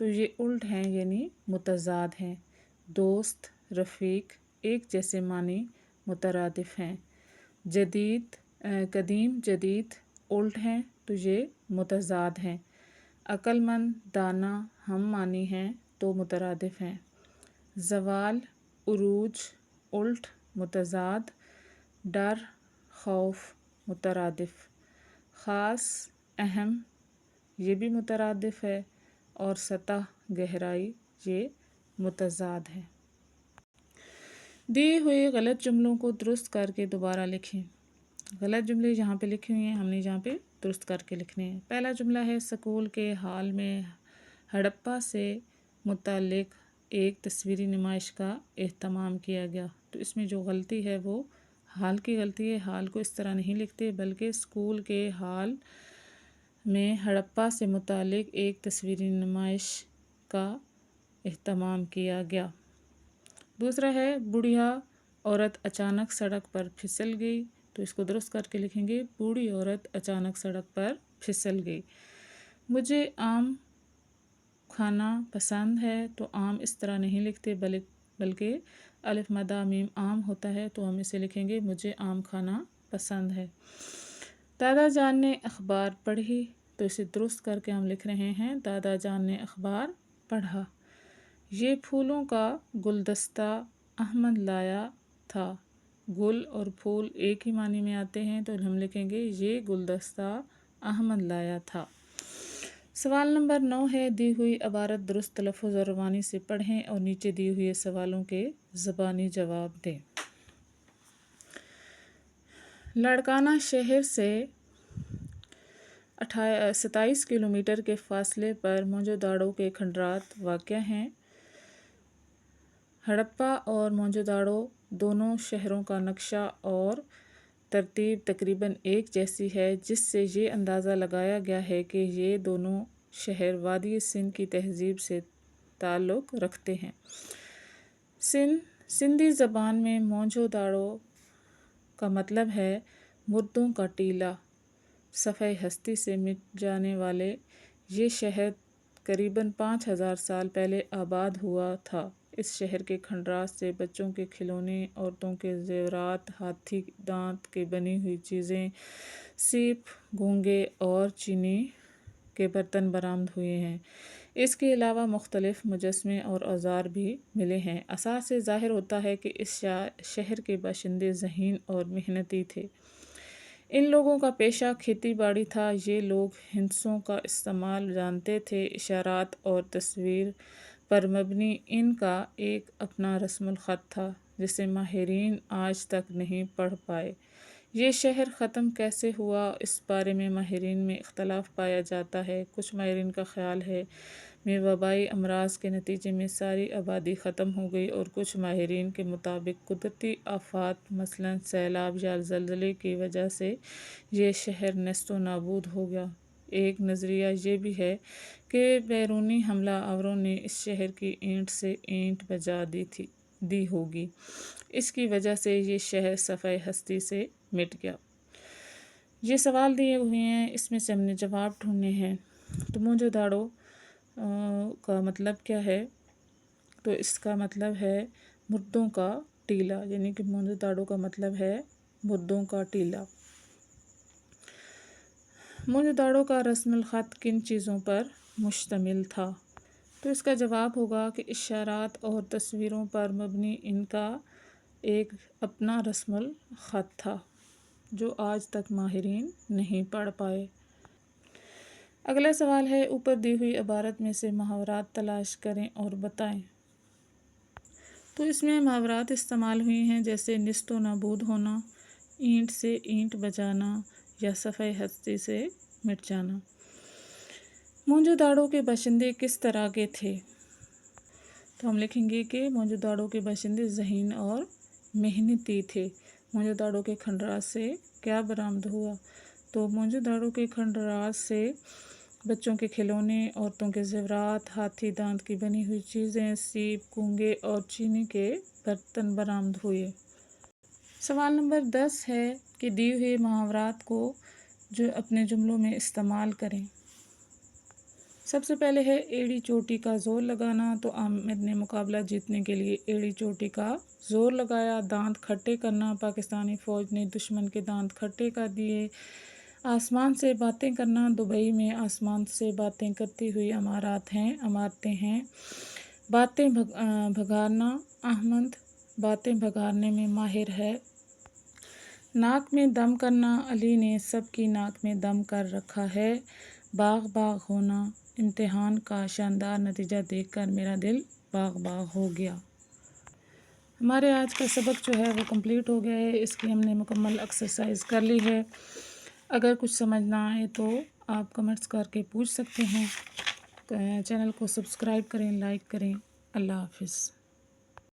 تو یہ الٹ ہیں یعنی متضاد ہیں۔ دوست، رفیق ایک جیسے معنی مترادف ہیں۔ قدیم، جدید الٹ ہیں تو یہ متضاد ہیں۔ عقل مند، دانا ہم معنی ہیں تو مترادف ہیں۔ زوال، عروج الٹ متضاد، ڈر، خوف مترادف، خاص، اہم یہ بھی مترادف ہے، اور سطح، گہرائی یہ متضاد ہے۔ دیے ہوئے غلط جملوں کو درست کر کے دوبارہ لکھیں۔ غلط جملے جہاں پہ لکھے ہوئے ہیں ہم نے یہاں پہ درست کر کے لکھنے ہیں۔ پہلا جملہ ہے سکول کے ہال میں ہڑپا سے متعلق ایک تصویری نمائش کا اہتمام کیا گیا۔ تو اس میں جو غلطی ہے وہ حال کی غلطی ہے۔ حال کو اس طرح نہیں لکھتے بلکہ سکول کے ہال میں ہڑپا سے متعلق ایک تصویری نمائش کا اہتمام کیا گیا۔ دوسرا ہے بوڑھیا عورت اچانک سڑک پر پھسل گئی۔ تو اس کو درست کر کے لکھیں گے بوڑھی عورت اچانک سڑک پر پھسل گئی۔ مجھے آم کھانا پسند ہے۔ تو آم اس طرح نہیں لکھتے بلکہ الف مدہ میم آم ہوتا ہے تو ہم اسے لکھیں گے مجھے آم کھانا پسند ہے۔ دادا جان نے اخبار پڑھی۔ تو اسے درست کر کے ہم لکھ رہے ہیں دادا جان نے اخبار پڑھا۔ یہ پھولوں کا گلدستہ احمد لایا تھا۔ گل اور پھول ایک ہی معنی میں آتے ہیں تو ہم لکھیں گے یہ گلدستہ احمد لایا تھا۔ سوال نمبر 9 ہے دی ہوئی عبارت درست تلفظ اور روانی سے پڑھیں اور نیچے دیے ہوئے سوالوں کے زبانی جواب دیں۔ لاڑکانہ شہر سے 27 کلومیٹر کے فاصلے پر موہنجو-داڑو کے کھنڈرات واقع ہیں۔ ہڑپا اور موہنجو-داڑو دونوں شہروں کا نقشہ اور ترتیب تقریباً ایک جیسی ہے جس سے یہ اندازہ لگایا گیا ہے کہ یہ دونوں شہر وادی سندھ کی تہذیب سے تعلق رکھتے ہیں۔ سندھی زبان میں موہنجو-داڑو کا مطلب ہے مردوں کا ٹیلہ۔ صفحہ ہستی سے مٹ جانے والے یہ شہر قریباً 5000 سال پہلے آباد ہوا تھا۔ اس شہر کے کھنڈرات سے بچوں کے کھلونے، عورتوں کے زیورات، ہاتھی دانت کی بنی ہوئی چیزیں، سیپ، گونگے اور چینی کے برتن برآمد ہوئے ہیں۔ اس کے علاوہ مختلف مجسمے اور اوزار بھی ملے ہیں۔ آثار سے ظاہر ہوتا ہے کہ اس شہر کے باشندے ذہین اور محنتی تھے۔ ان لوگوں کا پیشہ کھیتی باڑی تھا۔ یہ لوگ ہندسوں کا استعمال جانتے تھے۔ اشارات اور تصویر پر مبنی ان کا ایک اپنا رسم الخط تھا جسے ماہرین آج تک نہیں پڑھ پائے۔ یہ شہر ختم کیسے ہوا اس بارے میں ماہرین میں اختلاف پایا جاتا ہے۔ کچھ ماہرین کا خیال ہے میں وبائی امراض کے نتیجے میں ساری آبادی ختم ہو گئی اور کچھ ماہرین کے مطابق قدرتی آفات مثلاً سیلاب یا زلزلے کی وجہ سے یہ شہر نیست و نابود ہو گیا۔ ایک نظریہ یہ بھی ہے کہ بیرونی حملہ آوروں نے اس شہر کی اینٹ سے اینٹ بجا دی ہوگی۔ اس کی وجہ سے یہ شہر صفحہ ہستی سے مٹ گیا۔ یہ سوال دیے ہوئے ہیں، اس میں سے ہم نے جواب ڈھونڈنے ہیں۔ تو موہنجو-داڑو کا مطلب کیا ہے؟ تو اس کا مطلب ہے مردوں کا ٹیلہ، یعنی کہ موہنجو-داڑو کا مطلب ہے مردوں کا ٹیلہ۔ موہنجو-داڑو کا رسم الخط کن چیزوں پر مشتمل تھا؟ تو اس کا جواب ہوگا کہ اشارات اور تصویروں پر مبنی ان کا ایک اپنا رسم الخط تھا جو آج تک ماہرین نہیں پڑھ پائے۔ اگلا سوال ہے اوپر دی ہوئی عبارت میں سے محاورات تلاش کریں اور بتائیں۔ تو اس میں محاورات استعمال ہوئی ہیں جیسے نیست و نابود ہونا، اینٹ سے اینٹ بجانا یا صفحہ ہستی سے مٹ جانا۔ موہنجو-داڑو کے باشندے کس طرح کے تھے؟ تو ہم لکھیں گے کہ موہنجو-داڑو کے باشندے ذہین اور محنتی تھے۔ موہنجو-داڑو کے کھنڈرات سے کیا برآمد ہوا؟ تو موہنجو-داڑو کے کھنڈرات سے بچوں کے کھلونے، عورتوں کے زیورات، ہاتھی دانت کی بنی ہوئی چیزیں، سیپ، گونگے اور چینی کے برتن برآمد ہوئے۔ سوال نمبر 10 ہے کہ دیے ہوئے محاورات کو جو اپنے جملوں میں استعمال کریں۔ سب سے پہلے ہے ایڑی چوٹی کا زور لگانا، تو عامر نے مقابلہ جیتنے کے لیے ایڑی چوٹی کا زور لگایا۔ دانت کھٹے کرنا، پاکستانی فوج نے دشمن کے دانت کھٹے کر دیے۔ آسمان سے باتیں کرنا، دبئی میں آسمان سے باتیں کرتی ہوئی عمارتیں ہیں۔ باتیں بھگارنا، احمد باتیں بھگارنے میں ماہر ہے۔ ناک میں دم کرنا، علی نے سب کی ناک میں دم کر رکھا ہے۔ باغ باغ ہونا، امتحان کا شاندار نتیجہ دیکھ کر میرا دل باغ باغ ہو گیا۔ ہمارے آج کا سبق جو ہے وہ کمپلیٹ ہو گیا ہے، اس کی ہم نے مکمل ایکسرسائز کر لی ہے۔ اگر کچھ سمجھ نہ آئے تو آپ کمنٹس کر کے پوچھ سکتے ہیں۔ چینل کو سبسکرائب کریں، لائک کریں۔ اللہ حافظ۔